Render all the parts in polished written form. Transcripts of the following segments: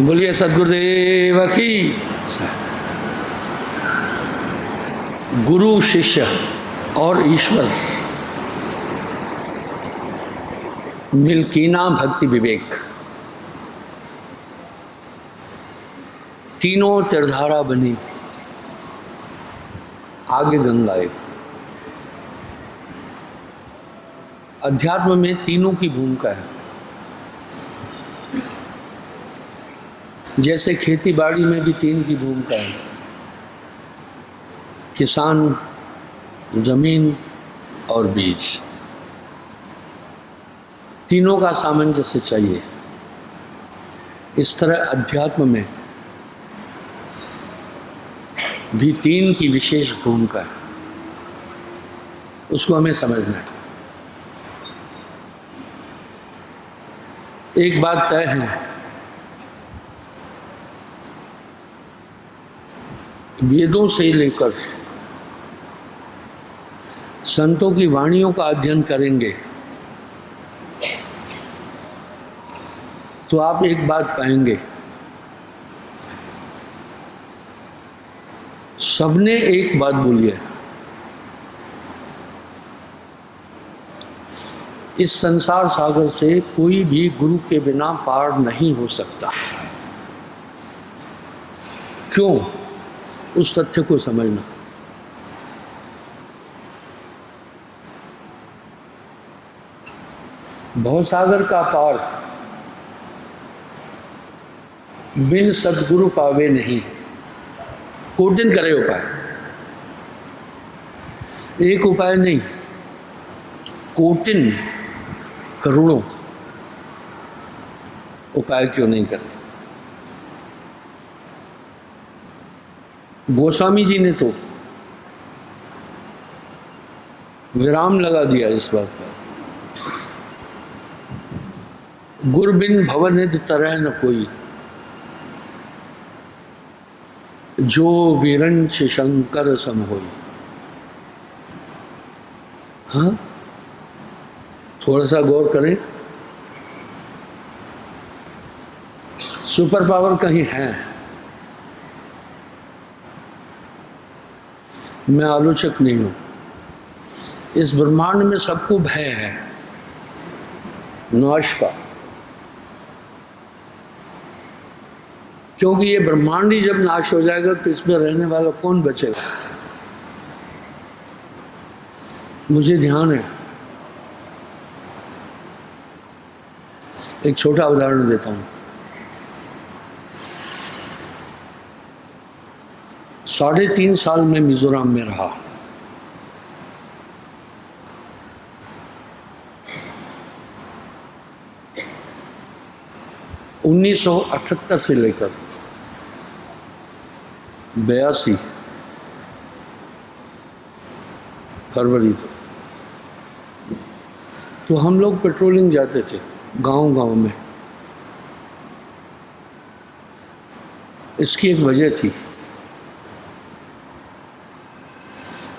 बोलिए सद्गुरुदेव की। गुरु, शिष्य और ईश्वर मिलकीना भक्ति विवेक, तीनों त्रिधारा बनी, आगे गंगा एक। अध्यात्म में तीनों की भूमिका है। जैसे खेती बाड़ी में भी तीन की भूमिका है, किसान, जमीन और बीज, तीनों का सामंजस्य चाहिए। इस तरह अध्यात्म में भी तीन की विशेष भूमिका है, उसको हमें समझना है। एक बात तय है, वेदों से लेकर संतों की वाणियों का अध्ययन करेंगे तो आप एक बात पाएंगे, सबने एक बात बोली है, इस संसार सागर से कोई भी गुरु के बिना पार नहीं हो सकता। क्यों? उस तथ्य को समझना। भवसागर का पार बिन सद्गुरु पावे नहीं। कोटिन करे उपाय, एक उपाय नहीं, कोटिन करोड़ों उपाय क्यों नहीं करे। गोस्वामी जी ने तो विराम लगा दिया इस बात पर, गुर बिन भवनिधि तरह न कोई, जो विरंच शंकर सम होई। हाँ, थोड़ा सा गौर करें, सुपर पावर कहीं है। मैं आलोचक नहीं हूं, इस ब्रह्मांड में सबको भय है नाश का, क्योंकि ये ब्रह्मांड ही जब नाश हो जाएगा तो इसमें रहने वाला कौन बचेगा। मुझे ध्यान है, एक छोटा उदाहरण देता हूं। 3.5 साल में मिजोरम में रहा। (1978) से लेकर 82 फरवरी तक तो हम लोग पेट्रोलिंग जाते थे गांव-गांव में। इसकी एक वजह थी,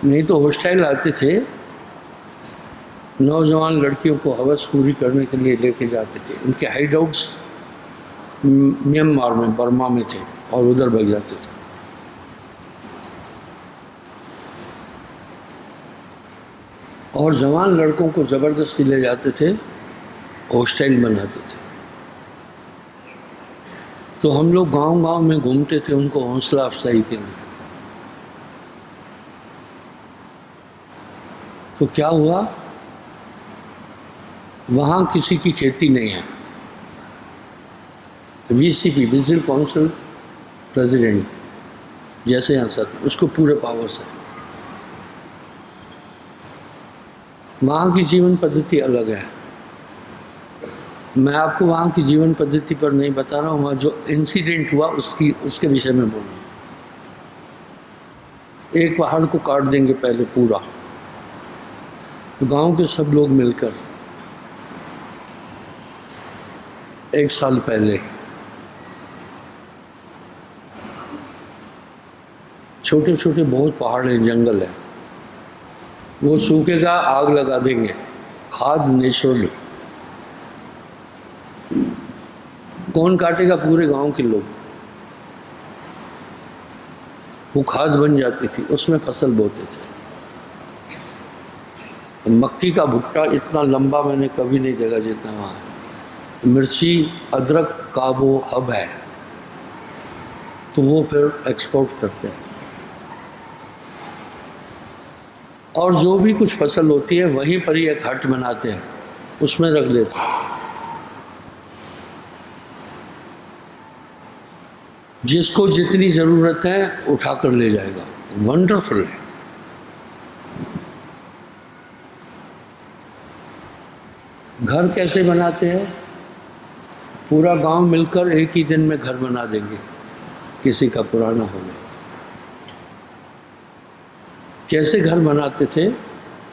नहीं तो हॉस्टाइल आते थे, नौजवान लड़कियों को हवस पूरी करने के लिए लेके जाते थे। उनके हाइड आउट्स म्यांमार में, बर्मा में थे और उधर भाग जाते थे। और जवान लड़कों को ज़बरदस्ती ले जाते थे, हॉस्टाइल बनाते थे। तो हम लोग गांव-गांव में घूमते थे उनको हौसला अफजाई के लिए। तो क्या हुआ, वहाँ किसी की खेती नहीं है। वीसीपी, विजिल काउंसिल प्रेसिडेंट जैसे हैं सर, उसको पूरे पावर्स है। वहाँ की जीवन पद्धति अलग है। मैं आपको वहाँ की जीवन पद्धति पर नहीं बता रहा हूँ, वहाँ जो इंसिडेंट हुआ उसके विषय में बोल रहा हूँ। एक पहाड़ को काट देंगे पहले पूरा, तो गांव के सब लोग मिलकर 1 साल पहले छोटे छोटे बहुत पहाड़ हैं, जंगल है, वो सूखेगा, आग लगा देंगे, खाद नेचुरल, कौन काटेगा? पूरे गांव के लोग। वो खाद बन जाती थी, उसमें फसल बोते थे। मक्की का भुट्टा इतना लंबा मैंने कभी नहीं देखा जितना वहाँ है। मिर्ची अदरक का वो हब है, तो वो फिर एक्सपोर्ट करते हैं। और जो भी कुछ फसल होती है वहीं पर ही एक हट बनाते हैं, उसमें रख देते हैं। जिसको जितनी ज़रूरत है उठा कर ले जाएगा। वंडरफुल है। घर कैसे बनाते हैं? पूरा गांव मिलकर एक ही दिन में घर बना देंगे, किसी का पुराना हो गया। कैसे घर बनाते थे?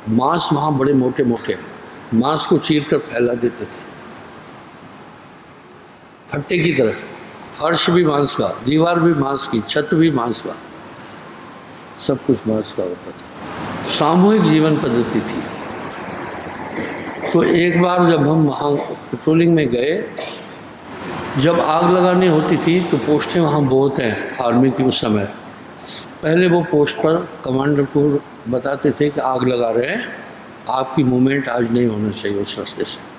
बांस वहाँ बड़े मोटे मोटे, बांस को चीर कर फैला देते थे फट्टे की तरह। फर्श भी बांस का, दीवार भी बांस की, छत भी बांस का, सब कुछ बांस का होता था। सामूहिक जीवन पद्धति थी। तो एक बार जब हम वहाँ पेट्रोलिंग में गए, जब आग लगानी होती थी तो पोस्टें वहाँ बहुत हैं आर्मी की उस समय। पहले वो पोस्ट पर कमांडर को बताते थे कि आग लगा रहे हैं, आपकी मूवमेंट आज नहीं होना चाहिए उस रास्ते से।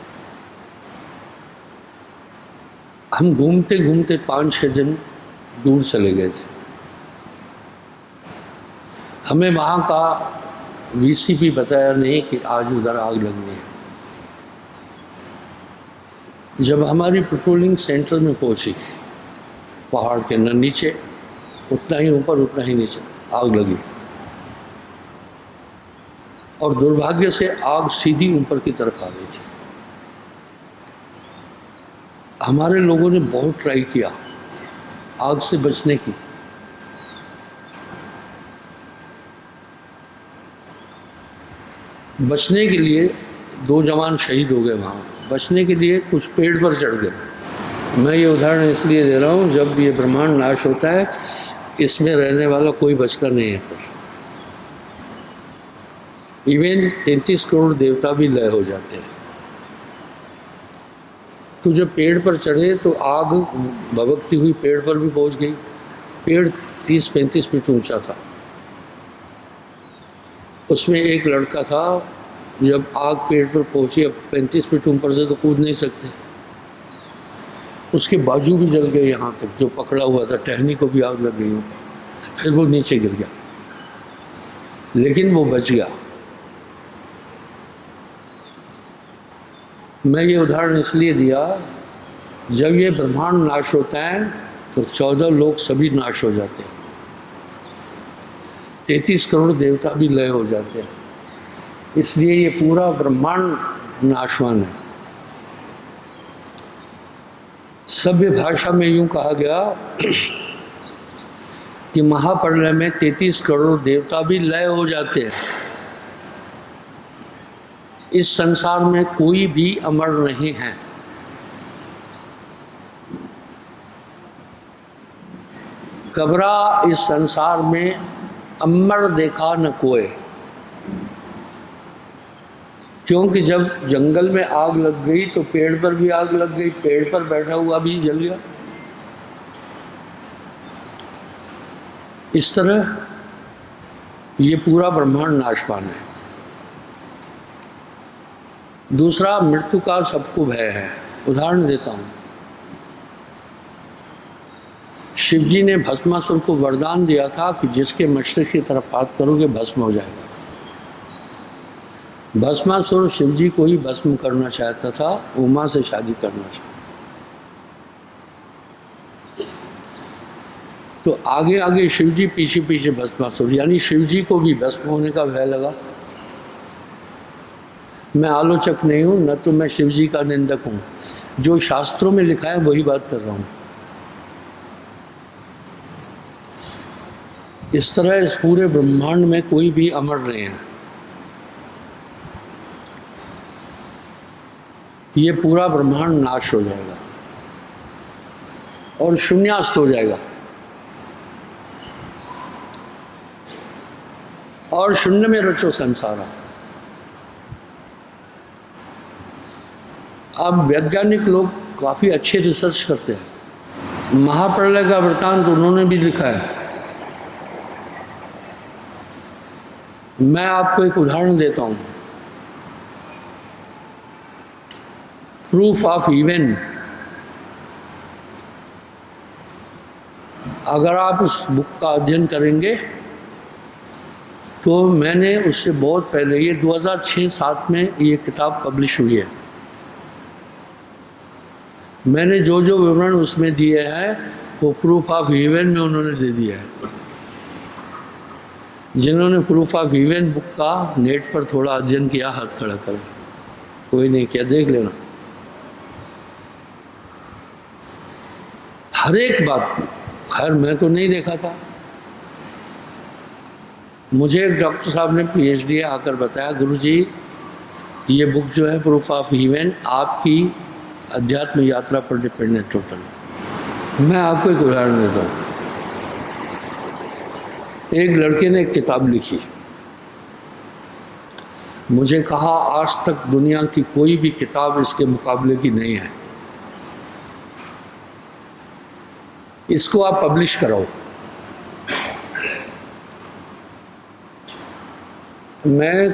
हम घूमते घूमते 5-6 दिन दूर चले गए थे। हमें वहाँ का वीसीपी बताया नहीं कि आज उधर आग लगनी है। जब हमारी पेट्रोलिंग सेंटर में पहुंची, पहाड़ के न नीचे उतना ही ऊपर उतना ही नीचे आग लगी, और दुर्भाग्य से आग सीधी ऊपर की तरफ आ गई थी। हमारे लोगों ने बहुत ट्राई किया आग से बचने की। बचने के लिए 2 जवान शहीद हो गए वहाँ। बचने के लिए कुछ पेड़ पर चढ़ गए। मैं ये उदाहरण इसलिए दे रहा हूँ, जब ये ब्रह्मांड नाश होता है इसमें रहने वाला कोई बचता नहीं है फिर। इवन 33 करोड़ देवता भी लय हो जाते हैं। तो जब पेड़ पर चढ़े तो आग भभकती हुई पेड़ पर भी पहुंच गई। पेड़ 30-35 फीट ऊंचा था। उसमें एक लड़का था, जब आग पेड़ पर पहुंची, अब 35 फीट ऊपर से तो कूद नहीं सकते, उसके बाजू भी जल गए यहाँ तक, जो पकड़ा हुआ था टहनी को भी आग लग गई ऊपर। फिर वो नीचे गिर गया, लेकिन वो बच गया। मैं ये उदाहरण इसलिए दिया, जब ये ब्रह्मांड नाश होता है तो 14 लोग सभी नाश हो जाते हैं, 33 करोड़ देवता भी लय हो जाते हैं। इसलिए ये पूरा ब्रह्मांड नाशवान है। सभ्य भाषा में यूं कहा गया कि महाप्रलय में 33 करोड़ देवता भी लय हो जाते हैं। इस संसार में कोई भी अमर नहीं है। कबरा इस संसार में अमर देखा न कोई, क्योंकि जब जंगल में आग लग गई तो पेड़ पर भी आग लग गई, पेड़ पर बैठा हुआ भी जल गया। इस तरह ये पूरा ब्रह्मांड नाशवान है। दूसरा, मृत्यु का सबको भय है। उदाहरण देता हूँ, शिव जी ने भस्मासुर को वरदान दिया था कि जिसके मस्तिष्क की तरफ हाथ करोगे भस्म हो जाएगा। भस्मासुर शिव जी को ही भस्म करना चाहता था, उमा से शादी करना चाहता। तो आगे आगे शिव जी, पीछे पीछे भस्मासुर, यानी शिव जी को भी भस्म होने का भय लगा। मैं आलोचक नहीं हूँ, न तो मैं शिव जी का निंदक हूँ। जो शास्त्रों में लिखा है वही बात कर रहा हूँ। इस तरह इस पूरे ब्रह्मांड में कोई भी अमर नहीं है। ये पूरा ब्रह्मांड नाश हो जाएगा और शून्यास्त हो जाएगा, और शून्य में रचो संसार। अब वैज्ञानिक लोग काफ़ी अच्छे रिसर्च करते हैं। महाप्रलय का वृत्तांत उन्होंने भी लिखा है। मैं आपको एक उदाहरण देता हूँ, प्रूफ ऑफ इवेंट। अगर आप उस बुक का अध्ययन करेंगे तो मैंने उससे बहुत पहले, ये 2006-07 में ये किताब पब्लिश हुई है, मैंने जो जो विवरण उसमें दिए हैं वो प्रूफ ऑफ इवेंट में उन्होंने दे दिया है। जिन्होंने प्रूफ ऑफ इवेंट बुक का नेट पर थोड़ा अध्ययन किया हाथ खड़ा करें, कोई नहीं किया, देख लेना। हर एक बात, खैर मैं तो नहीं देखा था, मुझे एक डॉक्टर साहब ने PhD आकर बताया, गुरुजी ये बुक जो है प्रूफ ऑफ इवेंट आपकी अध्यात्म यात्रा पर डिपेंड है टोटल। मैं आपको एक उदाहरण देता हूँ। एक लड़के ने एक किताब लिखी, मुझे कहा आज तक दुनिया की कोई भी किताब इसके मुकाबले की नहीं है, इसको आप पब्लिश कराओ। मैं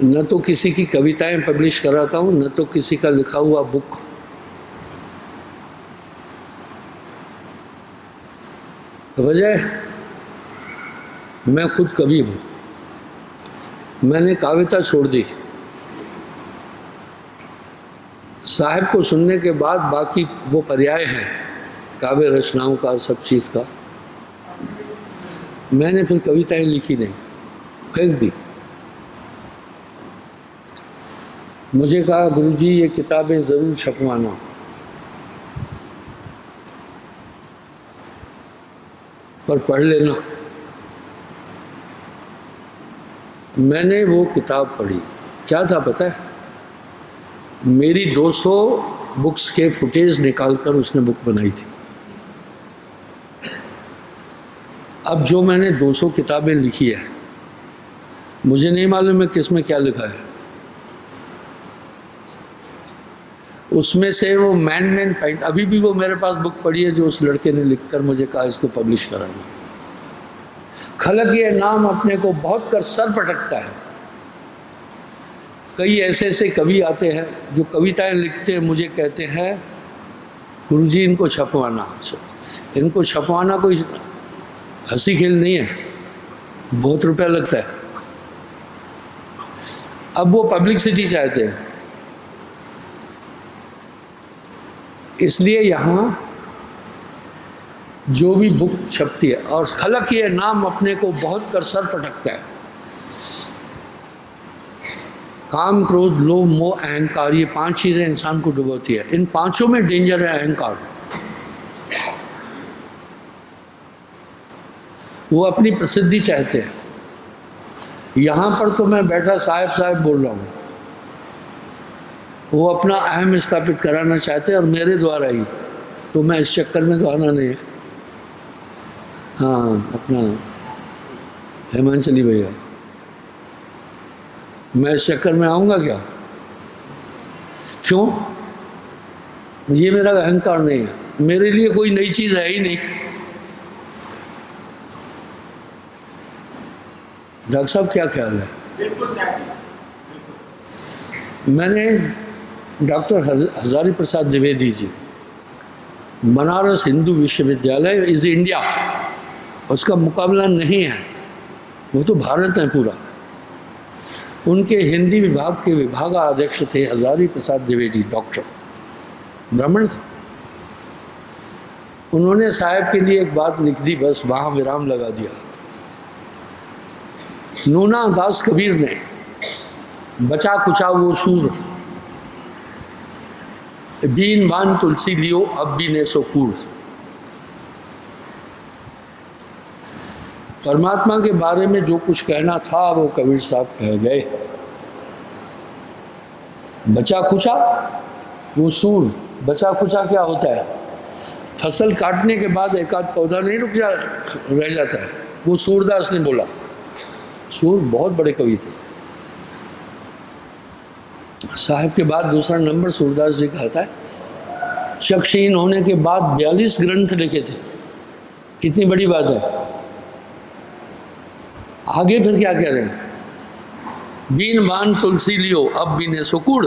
न तो किसी की कविताएं पब्लिश कराता हूँ, न तो किसी का लिखा हुआ बुक। वजह, मैं खुद कवि हूँ, मैंने कविता छोड़ दी। साहब को सुनने के बाद बाकी वो पर्याय हैं काव्य रचनाओं का, सब चीज़ का, मैंने फिर कविताएं लिखी नहीं, फेंक दी। मुझे कहा गुरुजी ये किताबें ज़रूर छपवाना। पर पढ़ लेना। मैंने वो किताब पढ़ी, क्या था पता है? मेरी 200 बुक्स के फुटेज निकालकर उसने बुक बनाई थी। अब जो मैंने 200 किताबें लिखी है, मुझे नहीं मालूम है किस में क्या लिखा है। उसमें से वो मैन पॉइंट, अभी भी वो मेरे पास बुक पड़ी है जो उस लड़के ने लिखकर मुझे कहा इसको पब्लिश कराना। खलक ये नाम अपने को बहुत कर सर पटकता है। कई ऐसे ऐसे कवि आते हैं जो कविताएं लिखते हैं, मुझे कहते हैं गुरुजी इनको छपवाना। इनको छपवाना कोई हंसी खेल नहीं है, बहुत रुपया लगता है। अब वो पब्लिसिटी चाहते हैं, इसलिए यहाँ जो भी बुक छपती है, और खलक ये नाम अपने को बहुत कर सर पटकता है। काम, क्रोध, लोभ, मोह, अहंकार, ये 5 चीज़ें इंसान को डुबोती है। इन 5 में डेंजर है अहंकार। वो अपनी प्रसिद्धि चाहते हैं। यहाँ पर तो मैं बैठा साहब बोल रहा हूँ, वो अपना अहम स्थापित कराना चाहते हैं और मेरे द्वारा ही, तो मैं इस चक्कर में तो आना नहीं है। हाँ, अपना हेमांचली भैया, मैं इस चक्कर में आऊँगा क्या? क्यों? ये मेरा अहंकार नहीं है, मेरे लिए कोई नई चीज़ है ही नहीं। डॉक्टर साहब क्या ख्याल है? बिल्कुल सही। मैंने डॉक्टर हजारी प्रसाद द्विवेदी जी, बनारस हिंदू विश्वविद्यालय इज़ इंडिया, उसका मुकाबला नहीं है, वो तो भारत है पूरा। उनके हिंदी विभाग के विभागाध्यक्ष थे हजारी प्रसाद द्विवेदी, डॉक्टर, ब्राह्मण थे। उन्होंने साहब के लिए एक बात लिख दी, बस वहाँ विराम लगा दिया। नूना दास कबीर ने बचा कुचा वो सूर, बीन बान तुलसी लियो अब भी ने सो कूड़। परमात्मा के बारे में जो कुछ कहना था वो कबीर साहब कह गए। बचा खुचा वो सूर, बचा खुचा क्या होता है? फसल काटने के बाद एक आध पौधा नहीं रह जाता है, वो सूरदास ने बोला। सूर बहुत बड़े कवि थे। साहब के बाद दूसरा नंबर सूरदास जी का आता है। चक्षुहीन होने के बाद 42 ग्रंथ लिखे थे। कितनी बड़ी बात है। आगे फिर क्या कह रहे हैं, बीन बान तुलसी लियो अब बीने सुकुड़।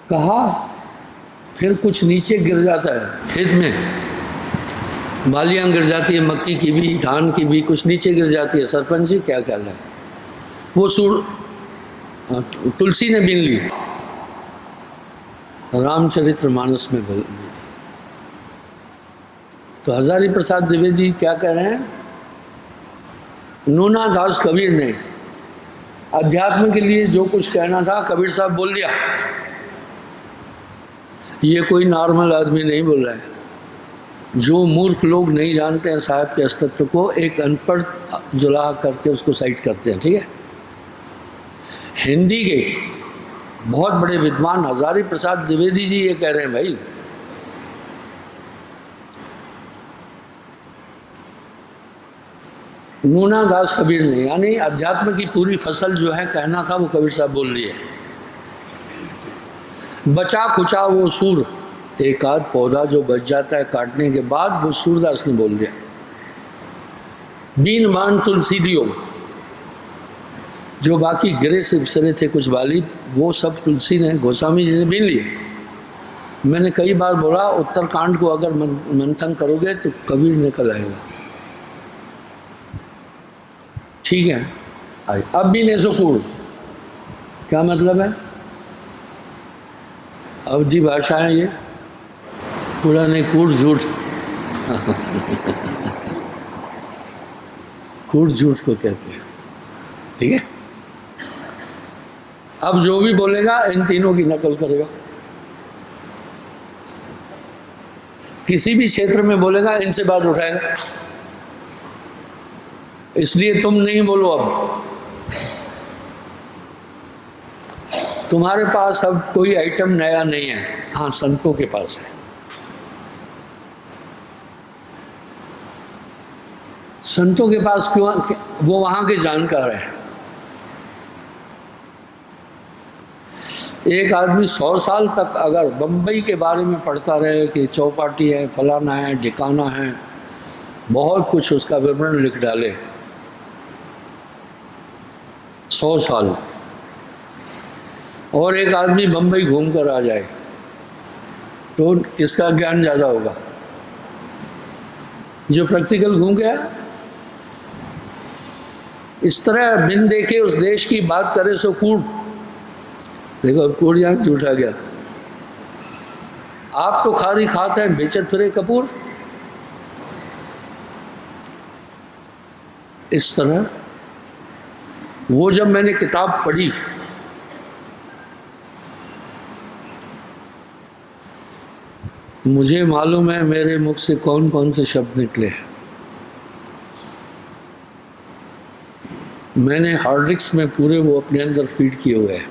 कहा फिर कुछ नीचे गिर जाता है, खेत में बालियां गिर जाती है, मक्की की भी धान की भी कुछ नीचे गिर जाती है। सरपंच जी क्या ख्याल है, वो सूर तुलसी ने बीन ली, रामचरितमानस में बोल दी थी। तो हजारी प्रसाद द्विवेदी क्या कह रहे हैं, नूना दास कबीर ने अध्यात्म के लिए जो कुछ कहना था कबीर साहब बोल दिया। ये कोई नॉर्मल आदमी नहीं बोल रहा है। जो मूर्ख लोग नहीं जानते हैं साहब के अस्तित्व को, एक अनपढ़ जुलाहा करके उसको साइट करते हैं, ठीक है। हिंदी के बहुत बड़े विद्वान हजारी प्रसाद द्विवेदी जी ये कह रहे हैं, भाई नूना दास कबीर ने, यानी अध्यात्म की पूरी फसल जो है कहना था वो कबीर साहब बोल दिए। बचा खुचा वो सूर, एक आध पौधा जो बच जाता है काटने के बाद, वो सूरदास ने बोल दिया। बीन मान तुलसी लियो, जो बाकी गिरे से बिसरे थे कुछ बाली, वो सब तुलसी ने, गोस्वामी जी ने बीन लिए। मैंने कई बार बोला उत्तरकांड को अगर मंथन करोगे तो कबीर निकल आएगा, ठीक है। अब भी नेसुकूड़ क्या मतलब है, अवधी भाषा है ये, कूड़ा नहीं कूड़ झूठ कूड़ झूठ को कहते हैं, ठीक है। अब जो भी बोलेगा इन तीनों की नकल करेगा, किसी भी क्षेत्र में बोलेगा इनसे बात उठाएगा। इसलिए तुम नहीं बोलो, अब तुम्हारे पास अब कोई आइटम नया नहीं है। हाँ, संतों के पास है। संतों के पास क्यों, वो वहां के जानकार हैं। एक आदमी 100 साल तक अगर बम्बई के बारे में पढ़ता रहे कि चौपाटी है, फलाना है, ढिकाना है, बहुत कुछ उसका विवरण लिख डाले, 100 साल, और एक आदमी बम्बई घूम कर आ जाए, तो किसका ज्ञान ज़्यादा होगा, जो प्रैक्टिकल घूम गया। इस तरह बिन देखे उस देश की बात करे सो कूड़। देखो अब कूड़ यहाँ झूठा गया। आप तो खारी खाते हैं, बेचत फिरे कपूर। इस तरह वो जब मैंने किताब पढ़ी, मुझे मालूम है मेरे मुख से कौन कौन से शब्द निकले। मैंने हार्डिक्स में पूरे वो अपने अंदर फीड किए हुए हैं।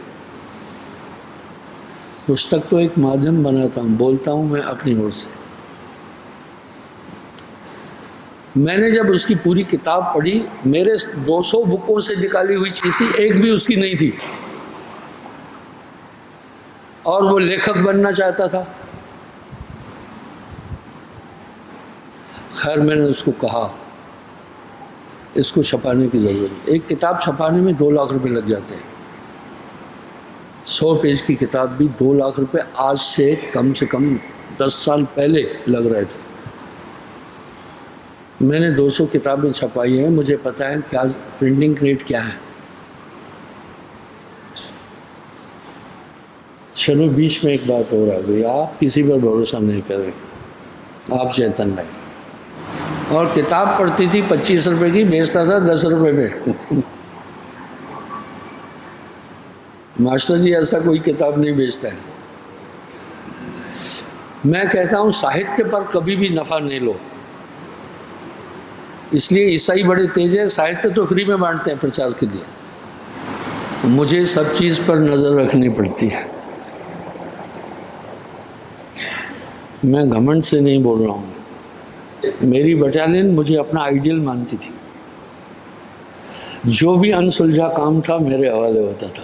पुस्तक तो एक माध्यम बनाता हूँ, बोलता हूँ मैं अपनी ओर से। मैंने जब उसकी पूरी किताब पढ़ी, मेरे 200 बुकों से निकाली हुई चीज़ें एक भी उसकी नहीं थी, और वो लेखक बनना चाहता था। खैर मैंने उसको कहा इसको छपाने की ज़रूरत है। एक किताब छपाने में 2 लाख रुपए लग जाते हैं। 100 पेज की किताब भी 2 लाख रुपए आज से कम 10 साल पहले लग रहे थे। मैंने 200 किताबें छपाई हैं, मुझे पता है क्या प्रिंटिंग रेट क्या है। चलो बीच में एक बात और आ गई, आप किसी पर भरोसा नहीं करें, आप चेतन नहीं। और किताब पढ़ती थी 25 रुपए की, बेचता था 10 रुपए में। मास्टर जी ऐसा कोई किताब नहीं बेचता है। मैं कहता हूँ साहित्य पर कभी भी नफ़ा नहीं लो। इसलिए ईसाई बड़े तेज है, साहित्य तो फ्री में बांटते हैं प्रचार के लिए। मुझे सब चीज़ पर नज़र रखनी पड़ती है। मैं घमंड से नहीं बोल रहा हूँ। मेरी बटालियन मुझे अपना आइडियल मानती थी। जो भी अनसुलझा काम था मेरे हवाले होता था।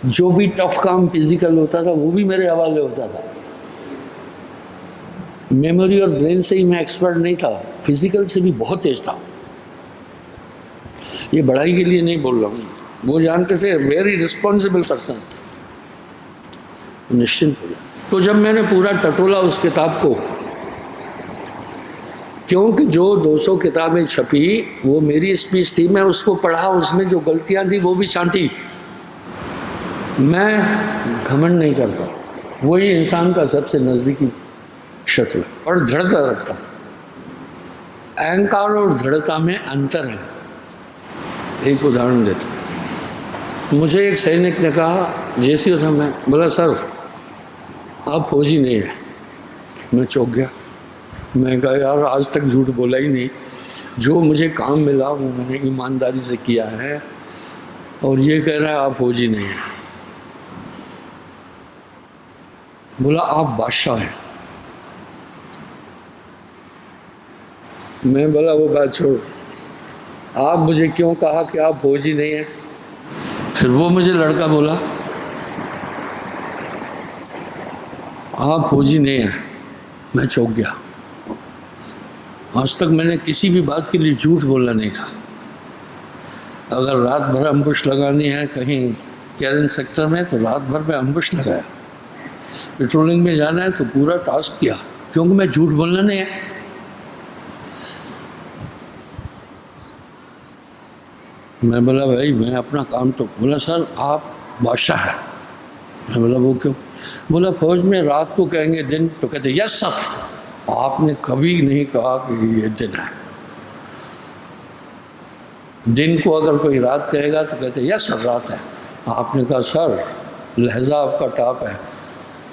जो भी टफ काम फिजिकल होता था वो भी मेरे हवाले होता था। मेमोरी और ब्रेन से ही मैं एक्सपर्ट नहीं था, फिजिकल से भी बहुत तेज था। ये बड़ाई के लिए नहीं बोल रहा हूँ, वो जानते थे, वेरी रिस्पॉन्सिबल पर्सन, निश्चिंत हो गया। तो जब मैंने पूरा टटोला उस किताब को, क्योंकि जो 200 किताबें छपी वो मेरी स्पीच थी, मैं उसको पढ़ा, उसमें जो गलतियां थी वो भी छांटी। मैं घमंड नहीं करता, वही इंसान का सबसे नज़दीकी शत्रु है, और दृढ़ता रखता। अहंकार और दृढ़ता में अंतर है। एक उदाहरण देता हूँ। मुझे एक सैनिक ने कहा, जैसे था मैं बोला, सर आप फौजी नहीं है। मैं चौंक गया। मैं कहा यार आज तक झूठ बोला ही नहीं, जो मुझे काम मिला वो मैंने ईमानदारी से किया है, और ये कह रहा है आप फौजी नहीं है। बोला आप बादशाह हैं। मैं बोला वो बात छोड़, आप मुझे क्यों कहा कि आप फौजी नहीं हैं? फिर वो मुझे लड़का बोला आप फौजी नहीं हैं। मैं चौंक गया। आज तक मैंने किसी भी बात के लिए झूठ बोलना नहीं था। अगर रात भर अम्बुश लगानी है कहीं कैरन सेक्टर में तो रात भर में अम्बुश लगाया, पेट्रोलिंग में जाना है तो पूरा टास्क किया, क्योंकि मैं झूठ बोलना नहीं है। मैं बोला भाई मैं अपना काम तो, बोला सर आप बादशाह हैं। मैं बोला वो क्यों? बोला फौज में रात को कहेंगे दिन तो कहते यस सर। आपने कभी नहीं कहा कि ये दिन है। दिन को अगर कोई रात कहेगा तो कहते यस सर रात है। आपने कहा सर लहजा आपका टॉप है,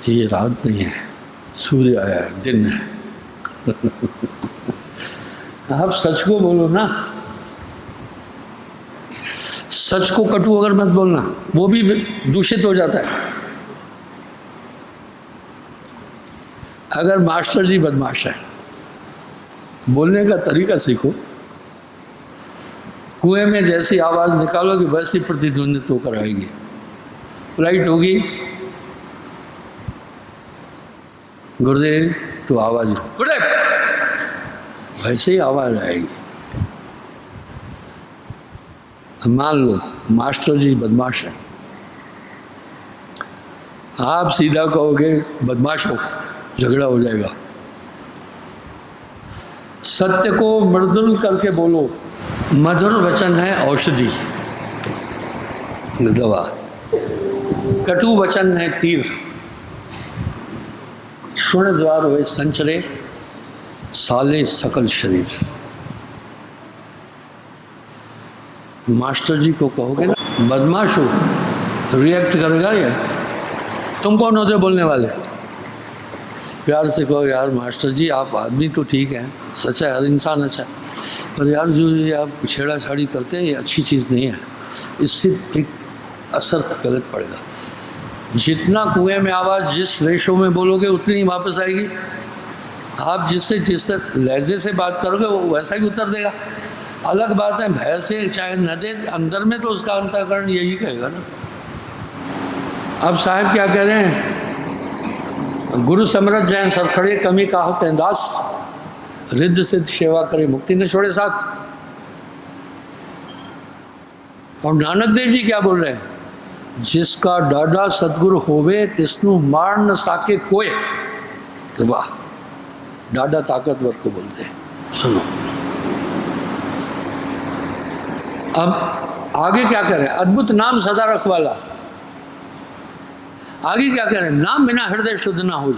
ये रात नहीं है, सूर्य आया है, दिन है। आप सच को बोलो ना, सच को कटु अगर मत बोलना, वो भी दूषित हो जाता है। अगर मास्टर जी बदमाश है, बोलने का तरीका सीखो। कुएं में जैसी आवाज़ निकालोगे वैसी प्रतिध्वनित होकर आएगी। लाइट होगी गुरुदेव तो आवाज़ गुरुदेव वैसे ही आवाज़ आएगी। मान लो मास्टर जी बदमाश है, आप सीधा कहोगे बदमाश हो, झगड़ा हो जाएगा। सत्य को मृदुल करके बोलो, मधुर वचन है औषधि दवा, कटु वचन है तीर। सुण द्वार हुए संचरे साले सकल शरीर। मास्टर जी को कहोगे ना बदमाश हो, रिएक्ट करेगा ये, तुम कौन होते बोलने वाले? प्यार से कहो यार मास्टर जी आप आदमी तो ठीक है, सच है, हर इंसान अच्छा है, पर यार जो ये आप छेड़ा छाड़ी करते हैं ये अच्छी चीज़ नहीं है, इससे एक असर गलत पड़ेगा। जितना कुएं में आवाज़ जिस रेशो में बोलोगे उतनी ही वापस आएगी। आप जिससे जिस लहजे से बात करोगे वो वैसा ही उत्तर देगा। अलग बात है भय से चाहे न दे, अंदर में तो उसका अंतःकरण यही कहेगा ना। अब साहब क्या कह रहे हैं, गुरु समरथ जैन सरखड़े कमी काहत है दास, रिद्ध सिद्ध सेवा करे मुक्ति न छोड़े साथ। और नानक देव जी क्या बोल रहे हैं, जिसका डाडा सदगुरु होवे तिस्नु मार न साके कोय। तो वाह, डाडा ताकतवर को बोलते हैं। सुनो अब आगे क्या करें, अद्भुत नाम सदा रखवाला। आगे क्या करें, नाम बिना हृदय शुद्ध ना हुई,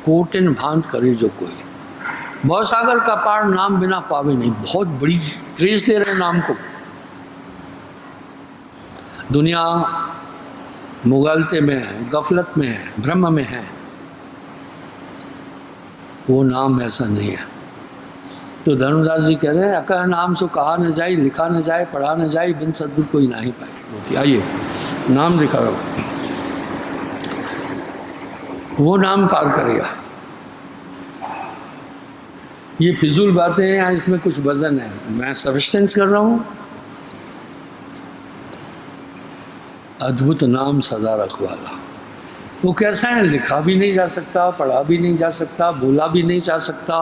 कोटिन भांत करे जो कोई। भवसागर का पार नाम बिना पावे नहीं। बहुत बड़ी ट्रेस दे रहे नाम को। दुनिया मुगालते में है, गफलत में है, भ्रम में है, वो नाम ऐसा नहीं है। तो धर्मदास जी कह रहे हैं, अकह नाम सो कहा न जाए, लिखा न जाए, पढ़ा न जाए, बिन सदगुरु कोई ना ही पाए। आइए नाम दिखा रहा हूँ, वो नाम पार करेगा। ये फिजूल बातें हैं या इसमें कुछ वजन है? मैं सफिशिएंस कर रहा हूँ। अद्भुत नाम सदा रखवाला। वो कैसा है? लिखा भी नहीं जा सकता, पढ़ा भी नहीं जा सकता, बोला भी नहीं जा सकता,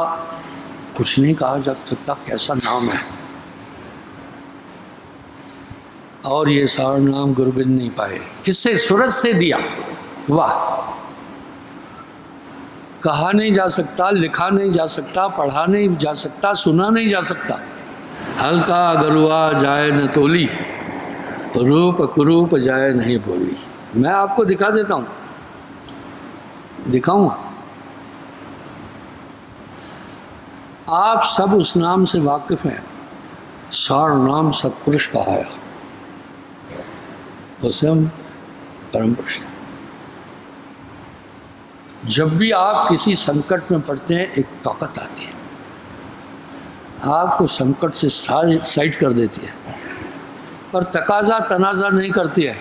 कुछ नहीं कहा जा सकता, कैसा नाम है। और ये सारा नाम गुरबिंद नहीं पाए। किससे? सूरज से दिया। वाह! कहा नहीं जा सकता, लिखा नहीं जा सकता, पढ़ा नहीं जा सकता, सुना नहीं जा सकता। हल्का गरुआ जाए न तोली, रूप कुरूप जाए नहीं बोली। मैं आपको दिखा देता हूँ, दिखाऊंगा। आप सब उस नाम से वाकिफ हैं। सार नाम सत्पुरुष कहाया, उसे हम परम पुरुष हैं। जब भी आप किसी संकट में पड़ते हैं, एक ताकत आती है, आपको संकट से साइड कर देती है, पर तकाजा तनाजा नहीं करती है,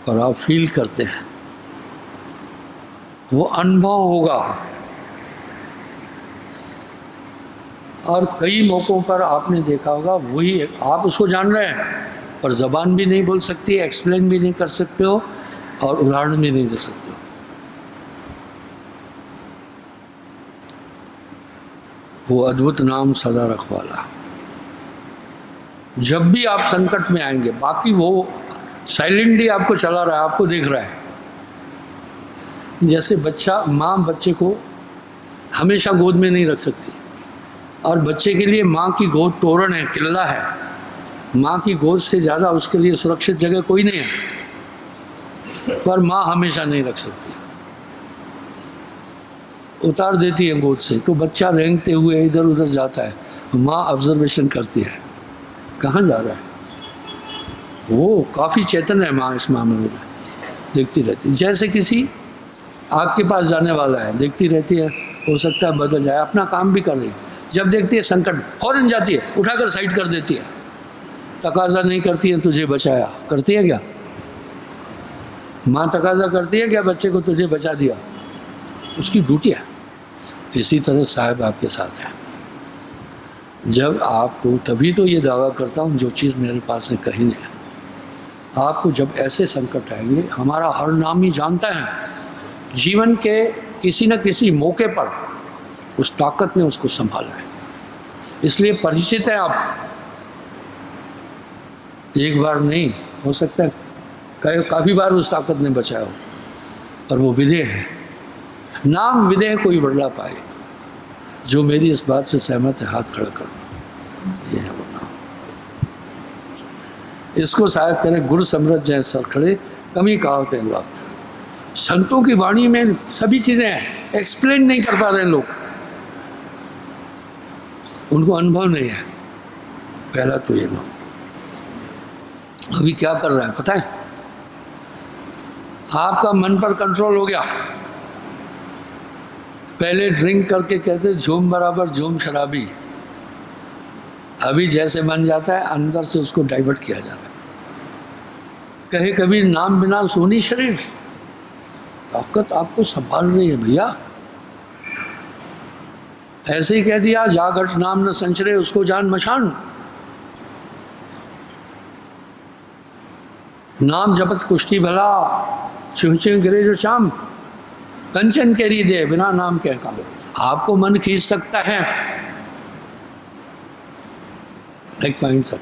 पर आप फील करते हैं। वो अनुभव होगा। और कई मौक़ों पर आपने देखा होगा, वही आप उसको जान रहे हैं, पर ज़बान भी नहीं बोल सकती, एक्सप्लेन भी नहीं कर सकते हो, और उदाहरण भी नहीं दे सकते हो। वो अद्भुत नाम सदा रखवाला। जब भी आप संकट में आएंगे, बाकी वो साइलेंटली आपको चला रहा है, आपको देख रहा है। जैसे बच्चा, माँ बच्चे को हमेशा गोद में नहीं रख सकती, और बच्चे के लिए माँ की गोद तोरण है, किला है। माँ की गोद से ज़्यादा उसके लिए सुरक्षित जगह कोई नहीं है, पर माँ हमेशा नहीं रख सकती, उतार देती है गोद से, तो बच्चा रेंगते हुए इधर उधर जाता है। माँ ऑब्जर्वेशन करती है, कहाँ जा रहा है। वो काफ़ी चेतन है माँ इस मामले में, देखती रहती है। जैसे किसी आग के पास जाने वाला है, देखती रहती है, हो सकता है बदल जाए, अपना काम भी कर रही है। जब देखती है संकट, फौरन जाती है, उठाकर साइड कर देती है, तकाजा नहीं करती है तुझे बचाया। करती है क्या माँ? तकाजा करती है क्या बच्चे को, तुझे बचा दिया? उसकी ड्यूटी है। इसी तरह साहब आपके साथ है। जब आपको, तभी तो ये दावा करता हूँ, जो चीज़ मेरे पास है कहीं नहीं है। आपको जब ऐसे संकट आएंगे, हमारा हर नाम ही जानता है, जीवन के किसी न किसी मौके पर उस ताकत ने उसको संभाला है, इसलिए परिचित है आप। एक बार नहीं, हो सकता है काफ़ी बार उस ताकत ने बचाया हो, पर वो विधेय है। नाम विधेय कोई बदला पाए। जो मेरी इस बात से सहमत है, हाथ खड़ा कर। ये है वो नाम। इसको शायद करें गुरु समृद्ध जय सर खड़े, कमी कहावत है। संतों की वाणी में सभी चीज़ें हैं, एक्सप्लेन नहीं कर पा रहे लोग, उनको अनुभव नहीं है। पहला तो ये लो। अभी क्या कर रहा है पता है? आपका मन पर कंट्रोल हो गया। पहले ड्रिंक करके कहते झूम बराबर झूम शराबी, अभी जैसे मन जाता है अंदर से उसको डाइवर्ट किया जा रहा है। कहे कभी नाम बिना सोनी शरीर, ताकत आपको संभाल रही है भैया। ऐसे ही कह दिया जागट नाम न संचरे, उसको जान मशान। नाम जपत कुश्ती भला, शिव शिव गिरे जो शाम, कंचन केरी दे बिना नाम के काम। आपको मन खींच सकता है, एक पॉइंट सब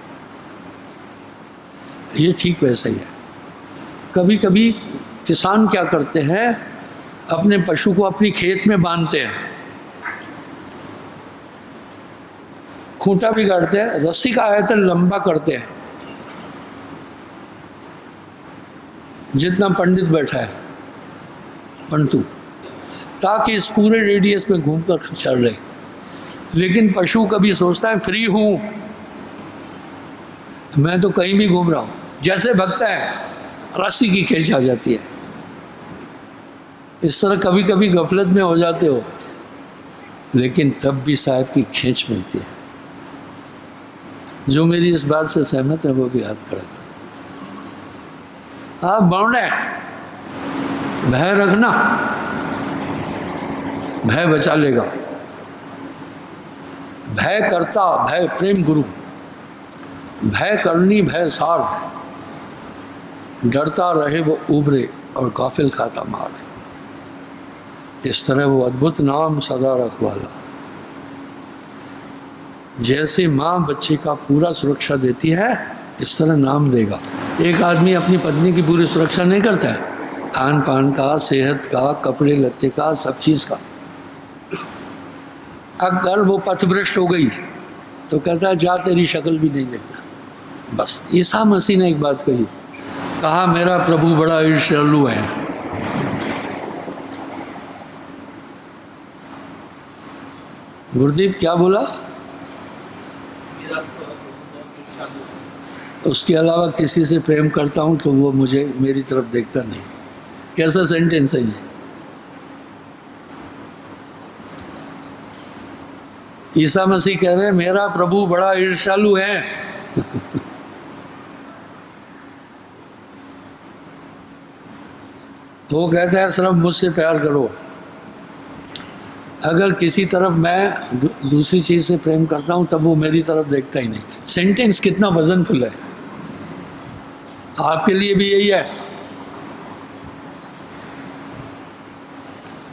ये ठीक वैसा ही है। कभी कभी किसान क्या करते हैं, अपने पशु को अपनी खेत में बांधते हैं, खूंटा भी गाड़ते हैं, रस्सी का आयतन लंबा करते हैं जितना पंडित बैठा है पंतु, ताकि इस पूरे रेडियस में घूमकर चल रहे। लेकिन पशु कभी सोचता है फ्री हूँ, मैं तो कहीं भी घूम रहा हूँ, जैसे भगता है रस्सी की खींच आ जाती है। इस तरह कभी कभी गफलत में हो जाते हो, लेकिन तब भी साहब की खींच मिलती है। जो मेरी इस बात से सहमत है वो भी हाथ खड़ा। आप बाउंड है, भय रखना, भय बचा लेगा। भय करता, भय प्रेम गुरु, भय करनी, भय सार। डरता रहे वो उबरे और गाफिल खाता मार। इस तरह वो अद्भुत नाम सदा रखवाला। जैसे माँ बच्चे का पूरा सुरक्षा देती है, इस तरह नाम देगा। एक आदमी अपनी पत्नी की पूरी सुरक्षा नहीं करता है, खान पान का, सेहत का, कपड़े लत्ते का, सब चीज़ का। अगर वो पथभ्रष्ट हो गई तो कहता है जा तेरी शक्ल भी नहीं देखना। बस ईसा मसीह ने एक बात कही, कहा मेरा प्रभु बड़ा ईर्ष्यालु है। गुरुदेव क्या बोला? उसके अलावा किसी से प्रेम करता हूँ तो वो मुझे मेरी तरफ देखता नहीं। कैसा सेंटेंस है ये? ईसा मसीह कह रहे हैं मेरा प्रभु बड़ा ईर्ष्यालु है। वो कहता है सिर्फ मुझसे प्यार करो। अगर किसी तरफ मैं दूसरी चीज़ से प्रेम करता हूँ तब वो मेरी तरफ देखता ही नहीं। सेंटेंस कितना वजनफुल है। आपके लिए भी यही है,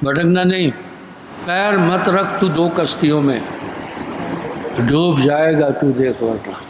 भटकना नहीं। पैर मत रख तू दो कश्तियों में, डूब जाएगा तू देख वरना।